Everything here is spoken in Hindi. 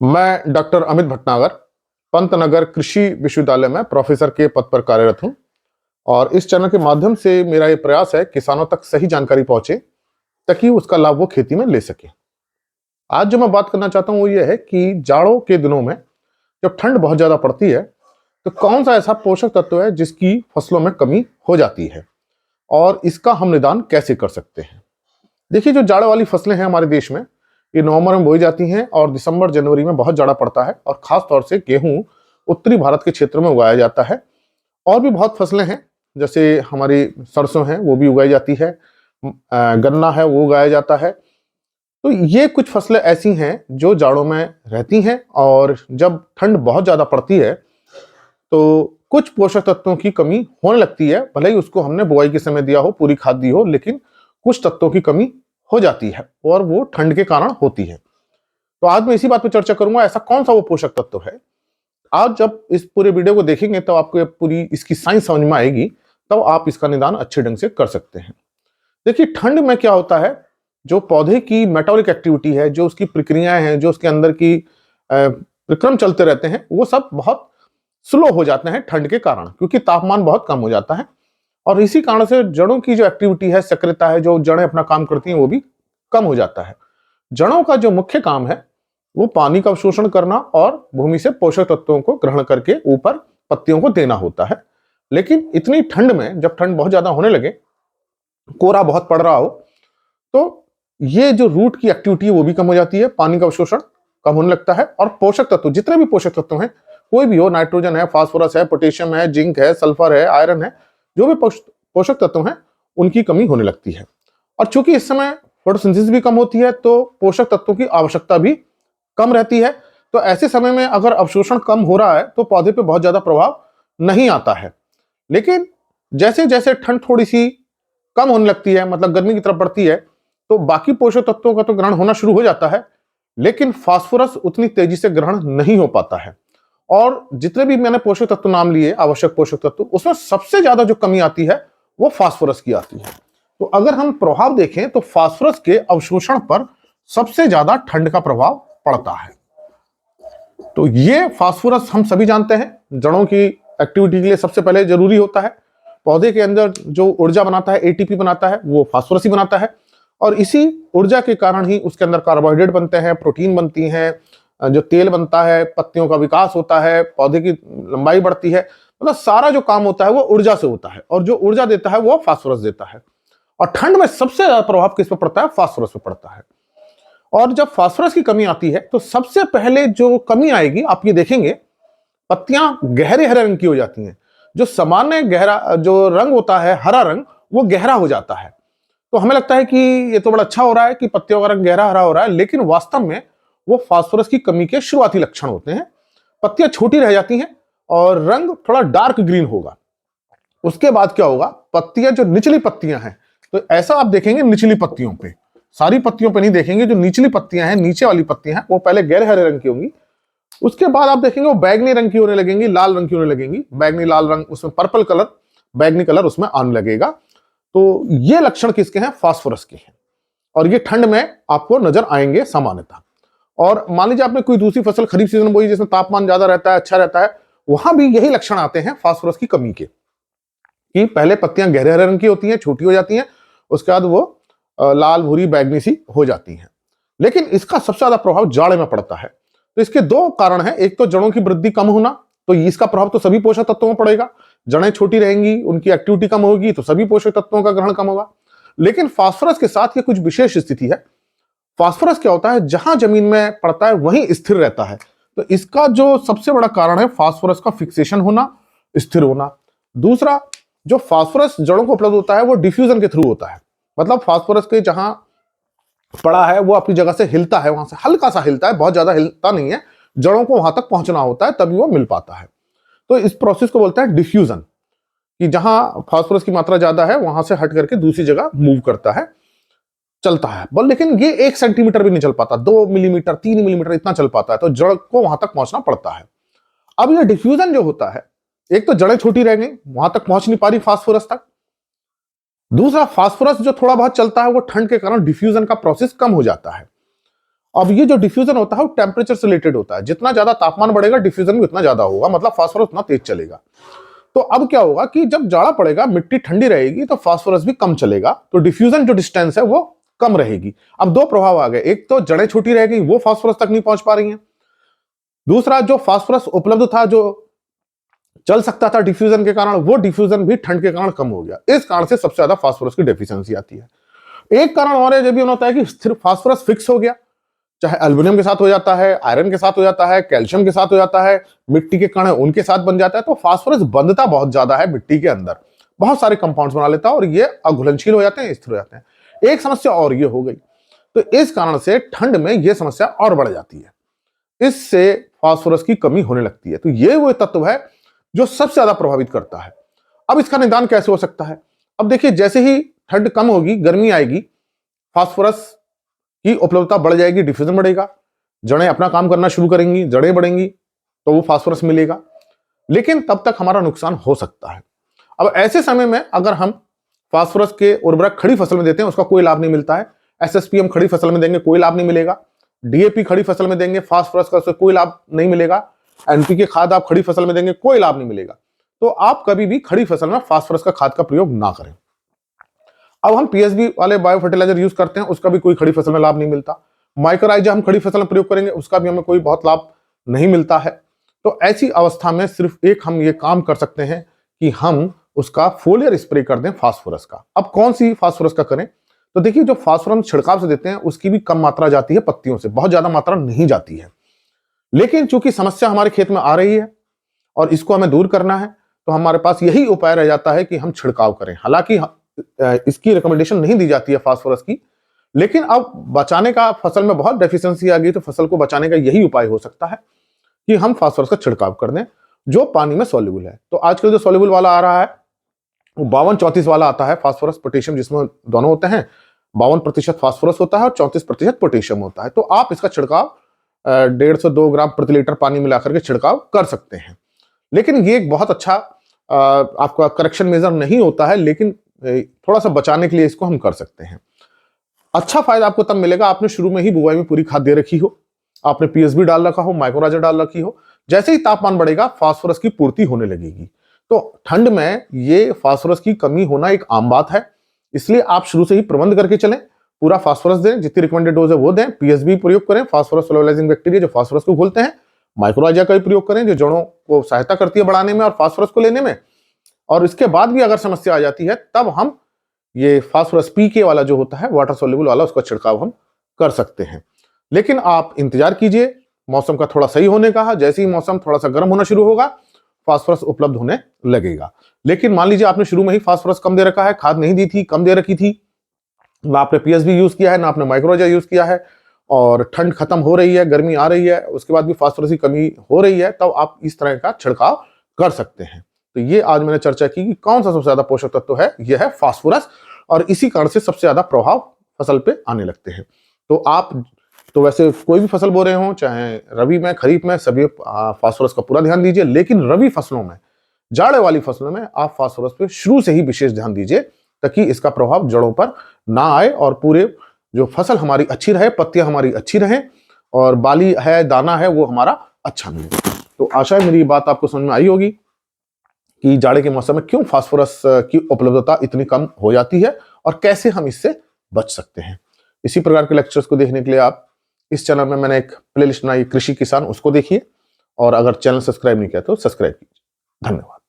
मैं डॉक्टर अमित भटनागर पंतनगर कृषि विश्वविद्यालय में प्रोफेसर के पद पर कार्यरत हूं और इस चैनल के माध्यम से मेरा ये प्रयास है किसानों तक सही जानकारी पहुंचे ताकि उसका लाभ वो खेती में ले सके। आज जो मैं बात करना चाहता हूं वो ये है कि जाड़ों के दिनों में जब ठंड बहुत ज्यादा पड़ती है तो कौन सा ऐसा पोषक तत्व है जिसकी फसलों में कमी हो जाती है और इसका हम निदान कैसे कर सकते हैं। देखिए, जो जाड़े वाली फसलें हैं हमारे देश में, ये नवंबर में बोई जाती हैं और दिसंबर जनवरी में बहुत जाड़ा पड़ता है और खास तौर से गेहूं उत्तरी भारत के क्षेत्र में उगाया जाता है। और भी बहुत फसलें हैं, जैसे हमारी सरसों है वो भी उगाई जाती है, गन्ना है वो उगाया जाता है। तो ये कुछ फसलें ऐसी हैं जो जाड़ों में रहती हैं और जब ठंड बहुत ज्यादा पड़ती है तो कुछ पोषक तत्वों की कमी होने लगती है। भले ही उसको हमने बुआई के समय दिया हो, पूरी खाद दी हो, लेकिन कुछ तत्वों की कमी हो जाती है और वो ठंड के कारण होती है। तो आज मैं इसी बात पर चर्चा करूंगा, ऐसा कौन सा वो पोषक तत्व है। आज जब इस पूरे वीडियो को देखेंगे तो आपको पूरी इसकी साइंस समझ में आएगी, तब आप इसका निदान अच्छे ढंग से कर सकते हैं। देखिए, ठंड में क्या होता है, जो पौधे की मेटाबॉलिक एक्टिविटी है, जो उसकी प्रक्रियाएं हैं, जो उसके अंदर की विक्रम चलते रहते हैं, वो सब बहुत स्लो हो जाते हैं ठंड के कारण, क्योंकि तापमान बहुत कम हो जाता है। और इसी कारण से जड़ों की जो एक्टिविटी है, सक्रियता है, जो जड़ें अपना काम करती हैं, वो भी कम हो जाता है। जड़ों का जो मुख्य काम है वो पानी का अवशोषण करना और भूमि से पोषक तत्वों को ग्रहण करके ऊपर पत्तियों को देना होता है। लेकिन इतनी ठंड में, जब ठंड बहुत ज्यादा होने लगे, कोहरा बहुत पड़ रहा हो, तो ये जो रूट की एक्टिविटी है वो भी कम हो जाती है, पानी का अवशोषण कम होने लगता है और पोषक तत्व, जितने भी पोषक तत्व हैं, कोई भी हो, नाइट्रोजन है, फास्फोरस है, पोटेशियम है, जिंक है, सल्फर है, आयरन है, जो भी पोषक तत्व हैं, उनकी कमी होने लगती है। और चूंकि इस समय फोटोसिंथेसिस भी कम होती है तो पोषक तत्वों की आवश्यकता भी कम रहती है। तो ऐसे समय में अगर अवशोषण कम हो रहा है तो पौधे पे बहुत ज्यादा प्रभाव नहीं आता है। लेकिन जैसे जैसे ठंड थोड़ी सी कम होने लगती है, मतलब गर्मी की तरफ बढ़ती है, तो बाकी पोषक तत्वों का तो ग्रहण होना शुरू हो जाता है, लेकिन फास्फोरस उतनी तेजी से ग्रहण नहीं हो पाता है। और जितने भी मैंने पोषक तत्व नाम लिए, आवश्यक पोषक तत्व, उसमें सबसे ज्यादा जो कमी आती है वो फास्फोरस की आती है। तो अगर हम प्रभाव देखें तो फास्फोरस के अवशोषण पर सबसे ज्यादा ठंड का प्रभाव पड़ता है। तो ये फास्फोरस हम सभी जानते हैं, जड़ों की एक्टिविटी के लिए सबसे पहले जरूरी होता है। पौधे के अंदर जो ऊर्जा बनाता है, एटीपी बनाता है, वो फास्फोरस ही बनाता है। और इसी ऊर्जा के कारण ही उसके अंदर कार्बोहाइड्रेट बनते हैं, प्रोटीन बनती हैं, जो तेल बनता है, पत्तियों का विकास होता है, पौधे की लंबाई बढ़ती है। मतलब सारा जो काम होता है वो ऊर्जा से होता है और जो ऊर्जा देता है वो फास्फोरस देता है। और ठंड में सबसे ज्यादा प्रभाव किस पर पड़ता है? फास्फोरस पर पड़ता है। और जब फास्फोरस की कमी आती है तो सबसे पहले जो कमी आएगी, आप ये देखेंगे, पत्तियां गहरे हरे रंग की हो जाती हैं। जो सामान्य गहरा जो रंग होता है, हरा रंग, वो गहरा हो जाता है। तो हमें लगता है कि ये तो बड़ा अच्छा हो रहा है कि पत्तियों का रंग गहरा हरा हो रहा है, लेकिन वास्तव में वो फास्फोरस की कमी के शुरुआती लक्षण होते हैं। पत्तियां छोटी रह जाती हैं और रंग थोड़ा डार्क ग्रीन होगा। उसके बाद क्या होगा, पत्तियां, जो निचली पत्तियां हैं, तो ऐसा आप देखेंगे निचली पत्तियों पे, सारी पत्तियों पे नहीं देखेंगे, जो निचली पत्तियां हैं, नीचे वाली पत्तियां हैं, वो पहले गहरे हरे रंग की होंगी। उसके बाद आप देखेंगे वो बैगनी रंग की होने लगेंगी, लाल रंग की होने लगेंगी, बैगनी लाल रंग, उसमें पर्पल कलर, बैगनी कलर उसमें आने लगेगा। तो ये लक्षण किसके हैं? फास्फोरस के हैं। और ये ठंड में आपको नजर आएंगे सामान्यतः। और मान लीजिए आपने कोई दूसरी फसल खरीफ सीजन में बोई जिसमें तापमान ज्यादा रहता है, अच्छा रहता है, वहां भी यही लक्षण आते हैं फास्फोरस की कमी के, कि पहले पत्तियां गहरे हरे रंग की होती हैं, छोटी हो जाती हैं, उसके बाद वो लाल भूरी बैगनी सी हो जाती हैं। लेकिन इसका सबसे ज्यादा प्रभाव जाड़े में पड़ता है। तो इसके दो कारण हैं, एक तो जड़ों की वृद्धि कम होना, तो इसका प्रभाव तो सभी पोषक तत्वों में पड़ेगा। जड़ें छोटी रहेंगी, उनकी एक्टिविटी कम होगी, तो सभी पोषक तत्वों का ग्रहण कम होगा। लेकिन फास्फोरस के साथ ये कुछ विशेष स्थिति है। फास्फोरस क्या होता है, जहां जमीन में पड़ता है वहीं स्थिर रहता है। तो इसका जो सबसे बड़ा कारण है फास्फोरस का फिक्सेशन होना, स्थिर होना। दूसरा, जो फास्फोरस जड़ों को उपलब्ध होता है वो डिफ्यूजन के थ्रू होता है। मतलब फास्फोरस के जहां पड़ा है वो अपनी जगह से हिलता है, वहां से हल्का सा हिलता है, बहुत ज्यादा हिलता नहीं है। जड़ों को वहां तक पहुंचना होता है तभी वो मिल पाता है। तो इस प्रोसेस को बोलते हैं डिफ्यूजन, कि जहां फास्फोरस की मात्रा ज्यादा है वहां से हट करके दूसरी जगह मूव करता है, चलता है। बल लेकिन ये 1 सेंटीमीटर भी नहीं चल पाता, 2 मिलीमीटर 3 मिलीमीटर इतना चल पाता है, तो जड़ को वहां तक पहुंचना पड़ता है। अब ये डिफ्यूजन जो होता है, एक तो जड़ें छोटी रह गई, वहां तक पहुंच नहीं पा रही फास्फोरस तक। दूसरा, फास्फोरस जो थोड़ा बहुत चलता है वो ठंड के कारण डिफ्यूजन का प्रोसेस कम हो जाता है। अब ये जो डिफ्यूजन होता है वो टेम्परेचर से रिलेटेड होता है, जितना ज्यादा तापमान बढ़ेगा डिफ्यूजन भी उतना ज्यादा होगा, मतलब फास्फोरस उतना तेज चलेगा। तो अब क्या होगा कि जब जाड़ा पड़ेगा, मिट्टी ठंडी रहेगी, तो फास्फोरस भी कम चलेगा, तो डिफ्यूजन जो डिस्टेंस है वो कम रहेगी। अब दो प्रभाव आ गए, एक तो जड़ें छोटी रह गई, वो फास्फोरस तक नहीं पहुंच पा रही हैं। दूसरा, जो फास्फोरस उपलब्ध था, जो चल सकता था डिफ्यूजन के कारण, वो डिफ्यूजन भी ठंड के कारण कम हो गया। इस कारण से सबसे ज्यादा फास्फोरस की डेफिशिएंसी आती है। एक कारण और है, जो भी होता है कि सिर्फ फास्फोरस फिक्स हो गया, चाहे एल्युमिनियम के साथ हो जाता है, आयरन के साथ हो जाता है, कैल्शियम के साथ हो जाता है, मिट्टी के कण उनके साथ बन जाता है, तो फास्फोरस बंधता बहुत ज्यादा है मिट्टी के अंदर, बहुत सारे कंपाउंड्स बना लेता है और ये अघुलनशील हो जाते हैं, स्थिर हो जाते हैं। एक समस्या और ये हो गई, तो इस कारण से ठंड में यह समस्या और बढ़ जाती है, इससे फास्फोरस की कमी होने लगती है। तो ये वो तत्व है जो सबसे ज्यादा प्रभावित करता है। अब इसका निदान कैसे हो सकता है? अब देखिए, जैसे ही ठंड कम होगी, गर्मी आएगी, फास्फोरस की उपलब्धता बढ़ जाएगी, डिफ्यूजन बढ़ेगा, जड़ें अपना काम करना शुरू करेंगी, जड़ें बढ़ेंगी, तो वो फास्फोरस मिलेगा, लेकिन तब तक हमारा नुकसान हो सकता है। अब ऐसे समय में अगर हम फास्फोरस के उर्वरक खड़ी फसल में देते हैं, उसका कोई लाभ नहीं मिलता है। एसएसपी हम खड़ी फसल में देंगे, कोई लाभ नहीं मिलेगा। डीएपी खड़ी फसल में देंगे, फास्फोरस का उससे कोई लाभ नहीं मिलेगा। एनपीके खाद आप खड़ी फसल में देंगे, कोई लाभ नहीं मिलेगा। तो आप कभी भी खड़ी फसल में फास्फोरस का खाद का प्रयोग ना करें। अब हम पीएसबी वाले बायो फर्टिलाइजर यूज करते हैं, उसका भी कोई खड़ी फसल में लाभ नहीं मिलता। माइक्रोराइजा हम खड़ी फसल में प्रयोग करेंगे, उसका भी हमें कोई बहुत लाभ नहीं मिलता है। तो ऐसी अवस्था में सिर्फ एक हम ये काम कर सकते हैं कि हम उसका फोलियर स्प्रे कर दें फास्फोरस का। अब कौन सी फास्फोरस का करें? तो देखिए, जो फास्फोरस छिड़काव से देते हैं उसकी भी कम मात्रा जाती है पत्तियों से, बहुत ज्यादा मात्रा नहीं जाती है। लेकिन चूंकि समस्या हमारे खेत में आ रही है और इसको हमें दूर करना है, तो हमारे पास यही उपाय रह जाता है कि हम छिड़काव करें। हालांकि इसकी रिकमेंडेशन नहीं दी जाती है फास्फोरस की, लेकिन अब बचाने का, फसल में बहुत डेफिशिएंसी आ गई, तो फसल को बचाने का यही उपाय हो सकता है कि हम फास्फोरस का छिड़काव कर दें, जो पानी में सॉल्युबल है। तो आजकल जो सॉल्युबल वाला आ रहा है वो 52-34 वाला आता है, फास्फोरस पोटेशियम, जिसमें दोनों होते हैं। 52% फास्फोरस होता है और 34% पोटेशियम होता है। तो आप इसका छिड़काव 1.5 से 2 ग्राम प्रति लीटर पानी मिलाकर के छिड़काव कर सकते हैं। लेकिन ये एक बहुत अच्छा आपका करेक्शन मेजर नहीं होता है, लेकिन थोड़ा सा बचाने के लिए इसको हम कर सकते हैं। अच्छा फायदा आपको तब मिलेगा, आपने शुरू में ही बुआई में पूरी खाद दे रखी हो, आपने पीएसबी डाल रखा हो, माइक्रोराइजा डाल रखी हो। जैसे ही तापमान बढ़ेगा, फास्फोरस की पूर्ति होने लगेगी। तो ठंड में ये फास्फोरस की कमी होना एक आम बात है, इसलिए आप शुरू से ही प्रबंध करके चलें, पूरा फास्फोरस दें, जितनी रिकमेंडेड डोज है वो दें, पीएसबी प्रयोग करें, फास्फोरस सोलुबलाइजिंग बैक्टीरिया जो फास्फोरस को घोलते हैं, माइक्रोराइजा का भी प्रयोग करें जो जड़ों को सहायता करती है बढ़ाने में और फास्फोरस को लेने में। और इसके बाद भी अगर समस्या आ जाती है, तब हम ये फास्फोरस पीके वाला जो होता है, वाटर सोल्यूबल वाला, उसका छिड़काव हम कर सकते हैं। लेकिन आप इंतजार कीजिए मौसम का थोड़ा सही होने का। जैसे ही मौसम थोड़ा सा गर्म होना शुरू होगा, फास्फोरस उपलब्ध होने लगेगा। लेकिन मान लीजिए आपने शुरू में ही फास्फोरस कम दे रखा है, खाद नहीं दी थी, कम दे रखी थी, ना आपने पीएसबी यूज किया है, ना आपने माइक्रोराइजा यूज किया है, और ठंड खत्म हो रही है, गर्मी आ रही है, उसके बाद भी फास्फोरस की कमी हो रही है, तब आप इस तरह का छिड़काव कर सकते हैं। तो ये आज मैंने चर्चा की कि कौन सा सबसे ज्यादा पोषक तत्व है, यह है फास्फोरस, और इसी कारण से सबसे ज्यादा प्रभाव फसल पे आने लगते हैं। तो आप तो वैसे कोई भी फसल बो रहे हो, चाहे रबी में, खरीफ में, सभी फास्फोरस का पूरा ध्यान दीजिए। लेकिन रबी फसलों में, जाड़े वाली फसलों में आप फास्फोरस पे शुरू से ही विशेष ध्यान दीजिए, ताकि इसका प्रभाव जड़ों पर ना आए और पूरे जो फसल हमारी अच्छी रहे, पत्तियां हमारी अच्छी रहें, और बाली है, दाना है, वो हमारा अच्छा मिले। तो आशा है मेरी बात आपको समझ में आई होगी कि जाड़े के मौसम में क्यों फास्फोरस की उपलब्धता इतनी कम हो जाती है और कैसे हम इससे बच सकते हैं। इसी प्रकार के लेक्चर्स को देखने के लिए आप इस चैनल में मैंने एक प्लेलिस्ट बनाई, कृषि किसान, उसको देखिए, और अगर चैनल सब्सक्राइब नहीं किया तो सब्सक्राइब कीजिए। धन्यवाद।